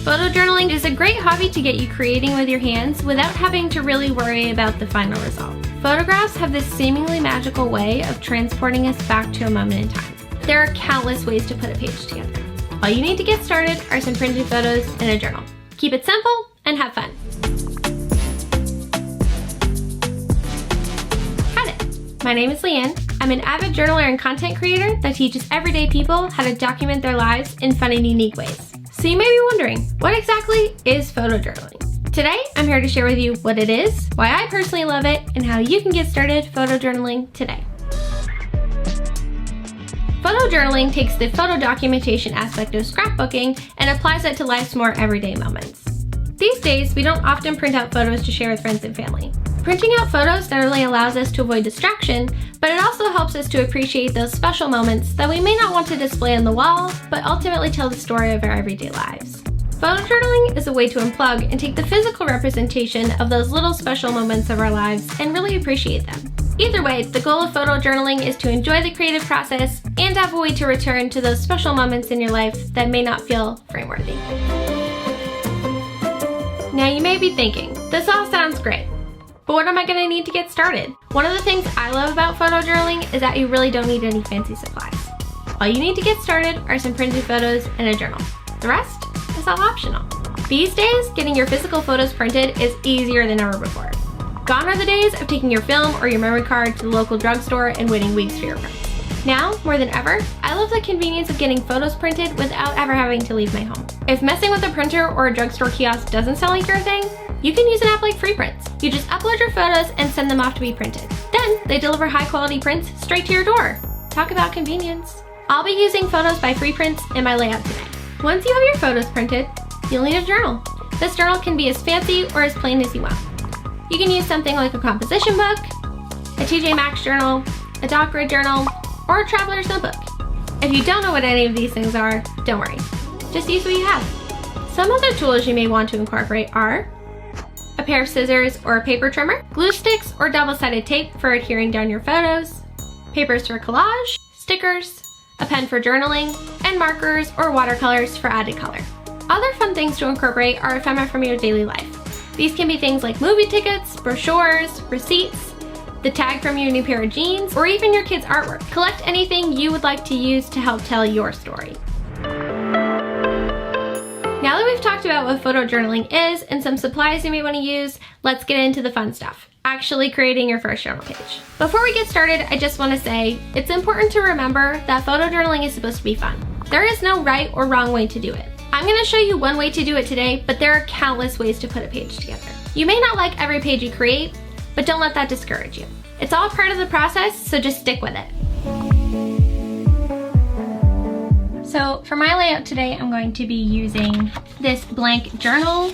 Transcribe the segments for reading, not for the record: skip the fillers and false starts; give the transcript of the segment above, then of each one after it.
Photojournaling is a great hobby to get you creating with your hands without having to really worry about the final result. Photographs have this seemingly magical way of transporting us back to a moment in time. There are countless ways to put a page together. All you need to get started are some printed photos and a journal. Keep it simple and have fun. Hi there, my name is Leanne. I'm an avid journaler and content creator that teaches everyday people how to document their lives in fun and unique ways. So you may be wondering, what exactly is photojournaling? Today, I'm here to share with you what it is, why I personally love it, and how you can get started photojournaling today. Photojournaling takes the photo documentation aspect of scrapbooking and applies it to life's more everyday moments. These days, we don't often print out photos to share with friends and family. Printing out photos not only allows us to avoid distraction, but it also helps us to appreciate those special moments that we may not want to display on the wall, but ultimately tell the story of our everyday lives. Photojournaling is a way to unplug and take the physical representation of those little special moments of our lives and really appreciate them. Either way, the goal of photojournaling is to enjoy the creative process and have a way to return to those special moments in your life that may not feel frame-worthy. Now you may be thinking, this all sounds great, but what am I gonna need to get started? One of the things I love about photojournaling is that you really don't need any fancy supplies. All you need to get started are some printed photos and a journal. The rest is all optional. These days, getting your physical photos printed is easier than ever before. Gone are the days of taking your film or your memory card to the local drugstore and waiting weeks for your prints. Now, more than ever, I love the convenience of getting photos printed without ever having to leave my home. If messing with a printer or a drugstore kiosk doesn't sound like your thing, you can use an app like FreePrints. You just upload your photos and send them off to be printed. Then, they deliver high-quality prints straight to your door. Talk about convenience. I'll be using Photos by FreePrints in my layout today. Once you have your photos printed, you'll need a journal. This journal can be as fancy or as plain as you want. You can use something like a composition book, a TJ Maxx journal, a dot grid journal, or a traveler's notebook. If you don't know what any of these things are, don't worry. Just use what you have. Some other tools you may want to incorporate are a pair of scissors or a paper trimmer, glue sticks or double-sided tape for adhering down your photos, papers for collage, stickers, a pen for journaling, and markers or watercolors for added color. Other fun things to incorporate are ephemera from your daily life. These can be things like movie tickets, brochures, receipts, the tag from your new pair of jeans, or even your kids' artwork. Collect anything you would like to use to help tell your story. Now that we've talked about what photojournaling is and some supplies you may want to use, let's get into the fun stuff. Actually creating your first journal page. Before we get started, I just want to say, it's important to remember that photojournaling is supposed to be fun. There is no right or wrong way to do it. I'm going to show you one way to do it today, but there are countless ways to put a page together. You may not like every page you create, but don't let that discourage you. It's all part of the process, so just stick with it. So for my layout today, I'm going to be using this blank journal.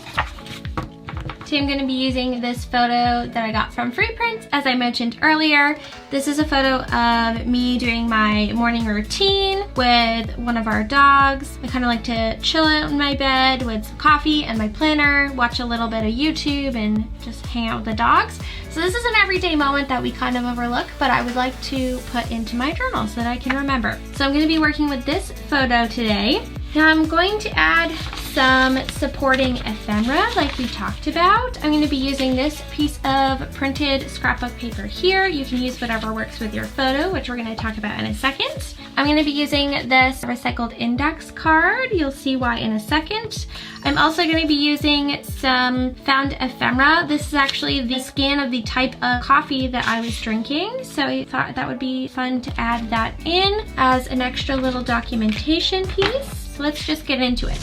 Today I'm going to be using this photo that I got from FreePrints, as I mentioned earlier. This is a photo of me doing my morning routine with one of our dogs. I kind of like to chill out in my bed with some coffee and my planner, watch a little bit of YouTube, and just hang out with the dogs. So this is an everyday moment that we kind of overlook, but I would like to put into my journal so that I can remember. So I'm going to be working with this photo today. Now I'm going to add some supporting ephemera like we talked about. I'm going to be using this piece of printed scrapbook paper here. You can use whatever works with your photo, which we're going to talk about in a second. I'm going to be using this recycled index card. You'll see why in a second. I'm also going to be using some found ephemera. This is actually the scan of the type of coffee that I was drinking, so I thought that would be fun to add that in as an extra little documentation piece. So let's just get into it.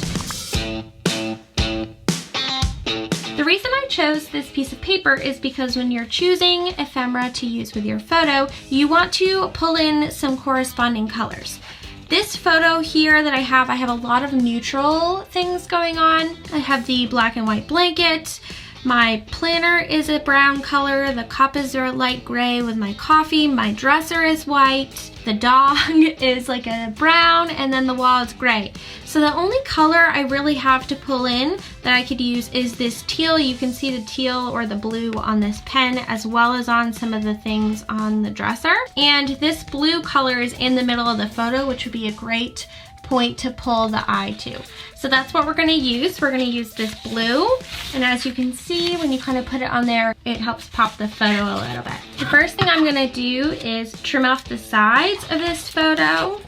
The reason I chose this piece of paper is because when you're choosing ephemera to use with your photo, you want to pull in some corresponding colors. This photo here that I have a lot of neutral things going on. I have the black and white blanket. My planner is a brown color. The cup is a light gray with my coffee. My dresser is white. The dog is like a brown, and then the wall is gray. So the only color I really have to pull in that I could use is this teal. You can see the teal or the blue on this pen, as well as on some of the things on the dresser. And this blue color is in the middle of the photo, which would be a great point to pull the eye to. So that's what we're gonna use. We're gonna use this blue, and as you can see, when you kind of put it on there, it helps pop the photo a little bit. The first thing I'm gonna do is trim off the sides of this photo.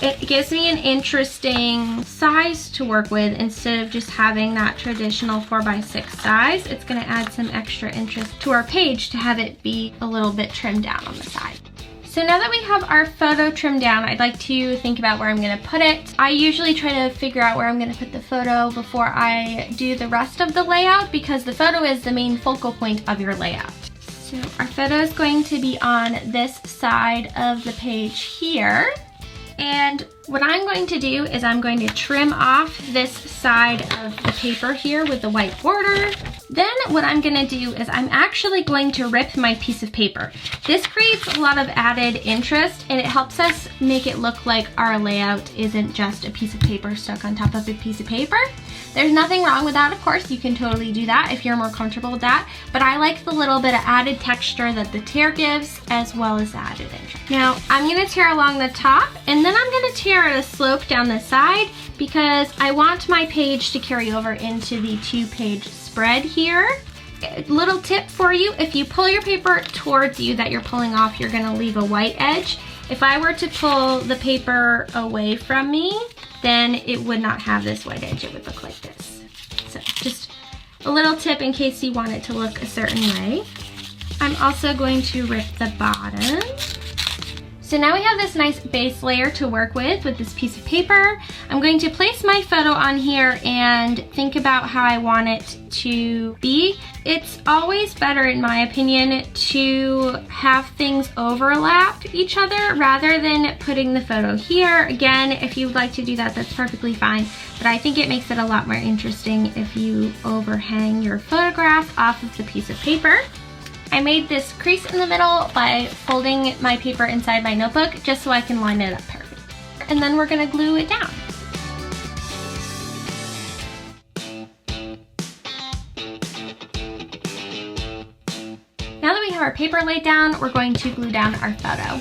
It gives me an interesting size to work with instead of just having that traditional 4x6 size. It's gonna add some extra interest to our page to have it be a little bit trimmed down on the side. So now that we have our photo trimmed down, I'd like to think about where I'm gonna put it. I usually try to figure out where I'm gonna put the photo before I do the rest of the layout because the photo is the main focal point of your layout. So our photo is going to be on this side of the page here. And what I'm going to do is I'm going to trim off this side of the paper here with the white border. Then what I'm gonna do is I'm actually going to rip my piece of paper. This creates a lot of added interest and it helps us make it look like our layout isn't just a piece of paper stuck on top of a piece of paper. There's nothing wrong with that, of course. You can totally do that if you're more comfortable with that. But I like the little bit of added texture that the tear gives as well as the added interest. Now, I'm gonna tear along the top and then I'm gonna tear at a slope down the side because I want my page to carry over into the 2-page spread here. A little tip for you, if you pull your paper towards you that you're pulling off, you're gonna leave a white edge. If I were to pull the paper away from me, then it would not have this white edge, it would look like this. So just a little tip in case you want it to look a certain way. I'm also going to rip the bottom. So now we have this nice base layer to work with this piece of paper. I'm going to place my photo on here and think about how I want it to be. It's always better, in my opinion, to have things overlap each other rather than putting the photo here. Again, if you would like to do that, that's perfectly fine. But I think it makes it a lot more interesting if you overhang your photograph off of the piece of paper. I made this crease in the middle by folding my paper inside my notebook just so I can line it up perfect. And then we're gonna glue it down. Now that we have our paper laid down, we're going to glue down our photo.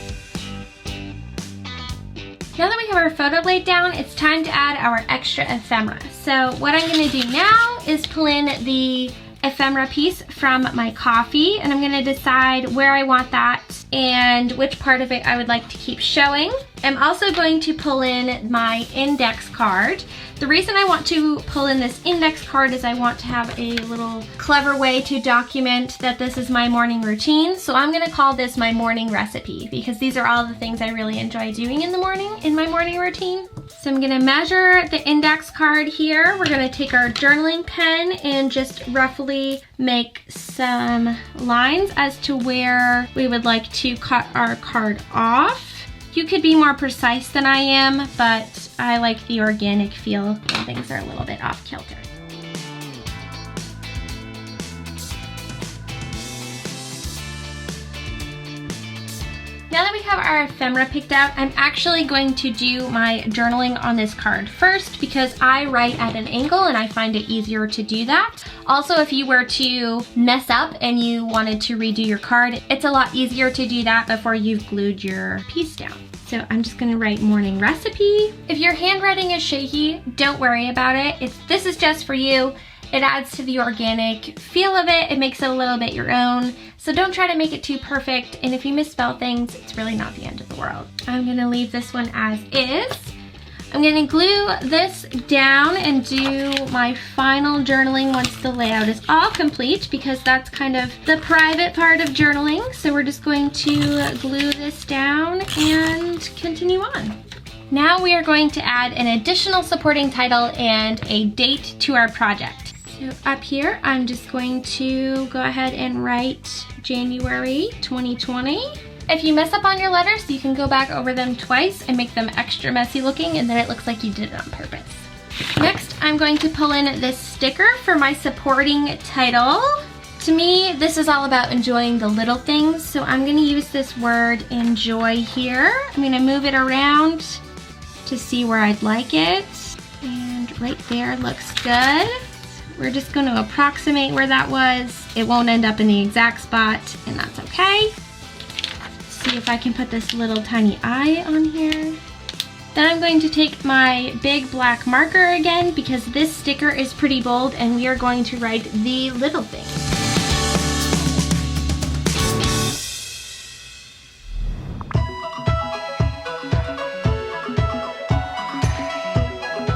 Now that we have our photo laid down, it's time to add our extra ephemera. So what I'm gonna do now is pull in the ephemera piece from my coffee, and I'm gonna decide where I want that and which part of it I would like to keep showing. I'm also going to pull in my index card. The reason I want to pull in this index card is I want to have a little clever way to document that this is my morning routine. So I'm gonna call this my morning recipe because these are all the things I really enjoy doing in the morning in my morning routine. So I'm gonna measure the index card here. We're gonna take our journaling pen and just roughly make some lines as to where we would like to cut our card off. You could be more precise than I am, but I like the organic feel when things are a little bit off kilter. Now that we have our ephemera picked out, I'm actually going to do my journaling on this card first because I write at an angle and I find it easier to do that. Also, if you were to mess up and you wanted to redo your card, it's a lot easier to do that before you've glued your piece down. So I'm just gonna write morning recipe. If your handwriting is shaky, don't worry about it. This is just for you. It adds to the organic feel of it. It makes it a little bit your own. So don't try to make it too perfect. And if you misspell things, it's really not the end of the world. I'm gonna leave this one as is. I'm gonna glue this down and do my final journaling once the layout is all complete because that's kind of the private part of journaling. So we're just going to glue this down and continue on. Now we are going to add an additional supporting title and a date to our project. So up here, I'm just going to go ahead and write January 2020. If you mess up on your letters, you can go back over them twice and make them extra messy looking, and then it looks like you did it on purpose. Next, I'm going to pull in this sticker for my supporting title. To me, this is all about enjoying the little things, so I'm gonna use this word enjoy here. I'm gonna move it around to see where I'd like it, and right there looks good. We're just going to approximate where that was. It won't end up in the exact spot, and that's okay. See if I can put this little tiny eye on here. Then I'm going to take my big black marker again because this sticker is pretty bold and we are going to write the little thing.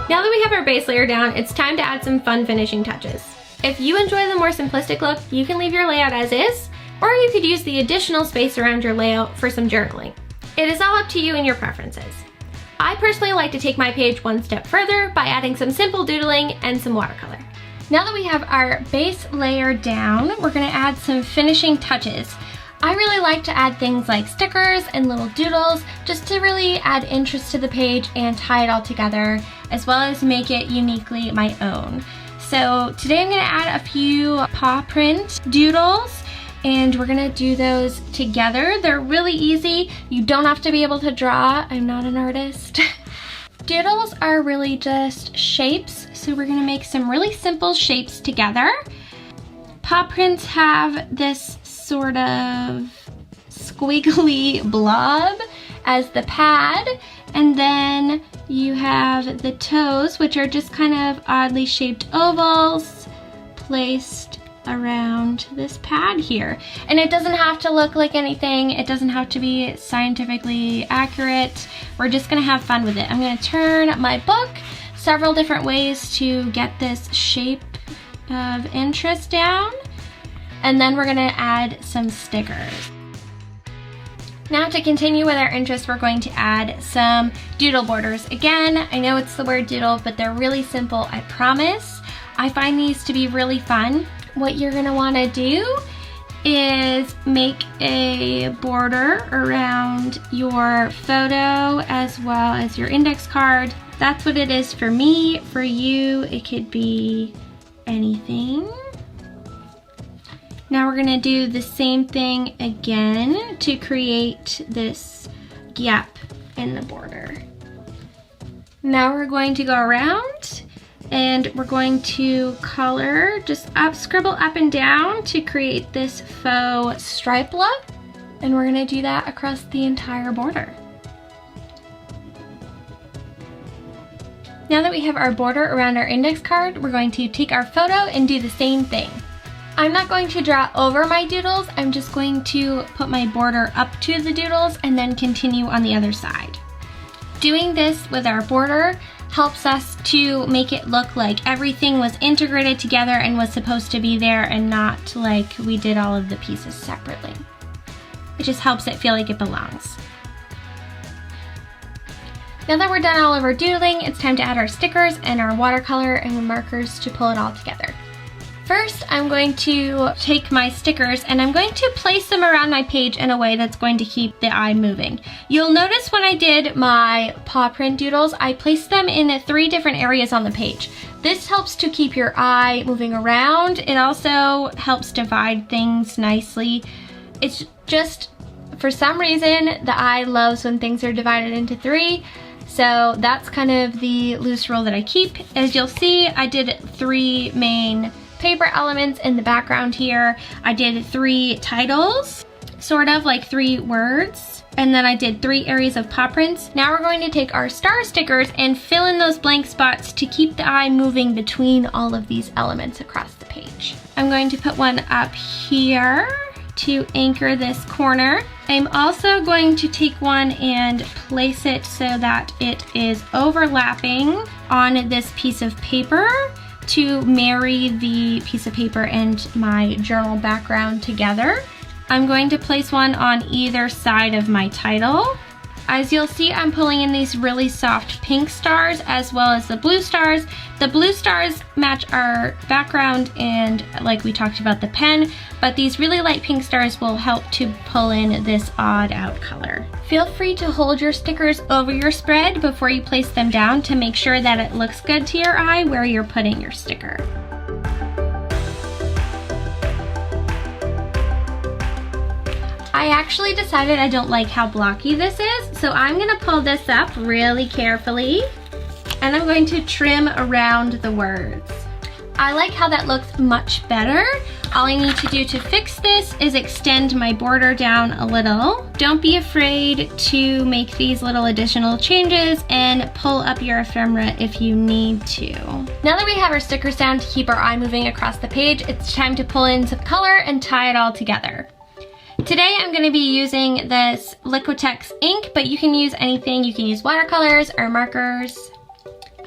Now that we have our base layer down, it's time to add some fun finishing touches. If you enjoy the more simplistic look, you can leave your layout as is, or you could use the additional space around your layout for some journaling. It is all up to you and your preferences. I personally like to take my page one step further by adding some simple doodling and some watercolor. Now that we have our base layer down, we're gonna add some finishing touches. I really like to add things like stickers and little doodles just to really add interest to the page and tie it all together, as well as make it uniquely my own. So today I'm gonna add a few paw print doodles and we're gonna do those together. They're really easy. You don't have to be able to draw. I'm not an artist. Doodles are really just shapes, so we're gonna make some really simple shapes together. Paw prints have this sort of squiggly blob as the pad, and then you have the toes, which are just kind of oddly shaped ovals placed around this pad here. And it doesn't have to look like anything. It doesn't have to be scientifically accurate. We're just gonna have fun with it. I'm gonna turn my book several different ways to get this shape of interest down. And then we're gonna add some stickers. Now to continue with our interest, we're going to add some doodle borders. Again, I know it's the word doodle, but they're really simple, I promise. I find these to be really fun. What you're gonna wanna do is make a border around your photo as well as your index card. That's what it is for me. For you, it could be anything. Now we're gonna do the same thing again to create this gap in the border. Now we're going to go around and we're going to color just scribble up and down to create this faux stripe look. And we're gonna do that across the entire border. Now that we have our border around our index card, we're going to take our photo and do the same thing. I'm not going to draw over my doodles, I'm just going to put my border up to the doodles and then continue on the other side. Doing this with our border helps us to make it look like everything was integrated together and was supposed to be there and not like we did all of the pieces separately. It just helps it feel like it belongs. Now that we're done all of our doodling, it's time to add our stickers and our watercolor and markers to pull it all together. First, I'm going to take my stickers and I'm going to place them around my page in a way that's going to keep the eye moving. You'll notice when I did my paw print doodles, I placed them in 3 different areas on the page. This helps to keep your eye moving around. It also helps divide things nicely. It's just, for some reason, the eye loves when things are divided into 3. So that's kind of the loose rule that I keep. As you'll see, I did 3 main paper elements in the background here. I did 3 titles, sort of like 3 words, and then I did 3 areas of paw prints. Now we're going to take our star stickers and fill in those blank spots to keep the eye moving between all of these elements across the page. I'm going to put one up here to anchor this corner. I'm also going to take one and place it so that it is overlapping on this piece of paper to marry the piece of paper and my journal background together. I'm going to place one on either side of my title. As you'll see, I'm pulling in these really soft pink stars as well as the blue stars. The blue stars match our background and, like we talked about, the pen, but these really light pink stars will help to pull in this odd out color. Feel free to hold your stickers over your spread before you place them down to make sure that it looks good to your eye where you're putting your sticker. I actually decided I don't like how blocky this is, so I'm gonna pull this up really carefully and I'm going to trim around the words. I like how that looks much better. All I need to do to fix this is extend my border down a little. Don't be afraid to make these little additional changes and pull up your ephemera if you need to. Now that we have our stickers down to keep our eye moving across the page, it's time to pull in some color and tie it all together. Today I'm going to be using this Liquitex ink, but you can use anything. You can use watercolors or markers.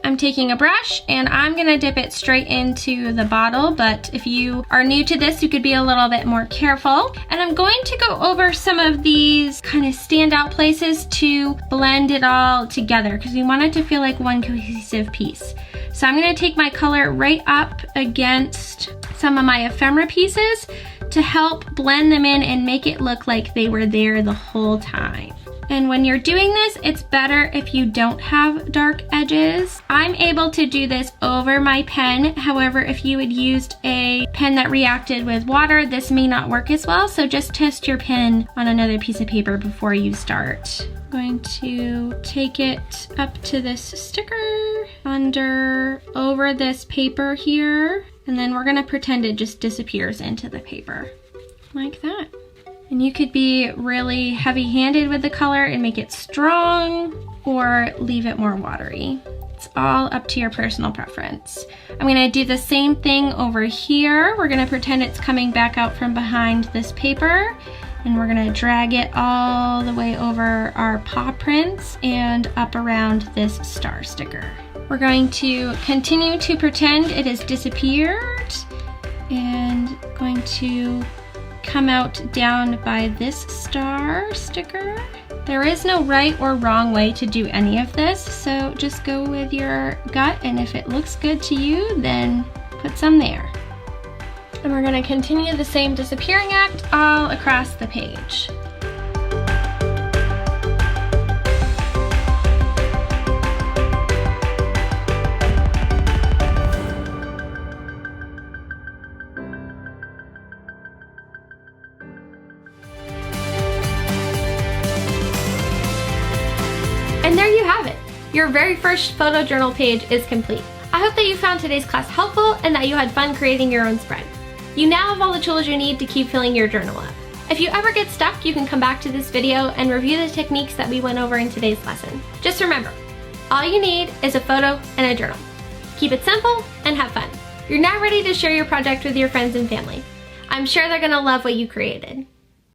I'm taking a brush and I'm gonna dip it straight into the bottle, but if you are new to this, you could be a little bit more careful. And I'm going to go over some of these kind of standout places to blend it all together because we want it to feel like one cohesive piece. So I'm gonna take my color right up against some of my ephemera pieces to help blend them in and make it look like they were there the whole time. And when you're doing this, it's better if you don't have dark edges. I'm able to do this over my pen. However, if you had used a pen that reacted with water, this may not work as well. So just test your pen on another piece of paper before you start. I'm going to take it up to this sticker, over this paper here, and then we're gonna pretend it just disappears into the paper, like that. And you could be really heavy-handed with the color and make it strong or leave it more watery. It's all up to your personal preference. I'm gonna do the same thing over here. We're gonna pretend it's coming back out from behind this paper and we're gonna drag it all the way over our paw prints and up around this star sticker. We're going to continue to pretend it has disappeared and going to come out down by this star sticker. There is no right or wrong way to do any of this, so just go with your gut, and if it looks good to you, then put some there. And we're gonna continue the same disappearing act all across the page. And there you have it. Your very first photo journal page is complete. I hope that you found today's class helpful and that you had fun creating your own spread. You now have all the tools you need to keep filling your journal up. If you ever get stuck, you can come back to this video and review the techniques that we went over in today's lesson. Just remember, all you need is a photo and a journal. Keep it simple and have fun. You're now ready to share your project with your friends and family. I'm sure they're gonna love what you created.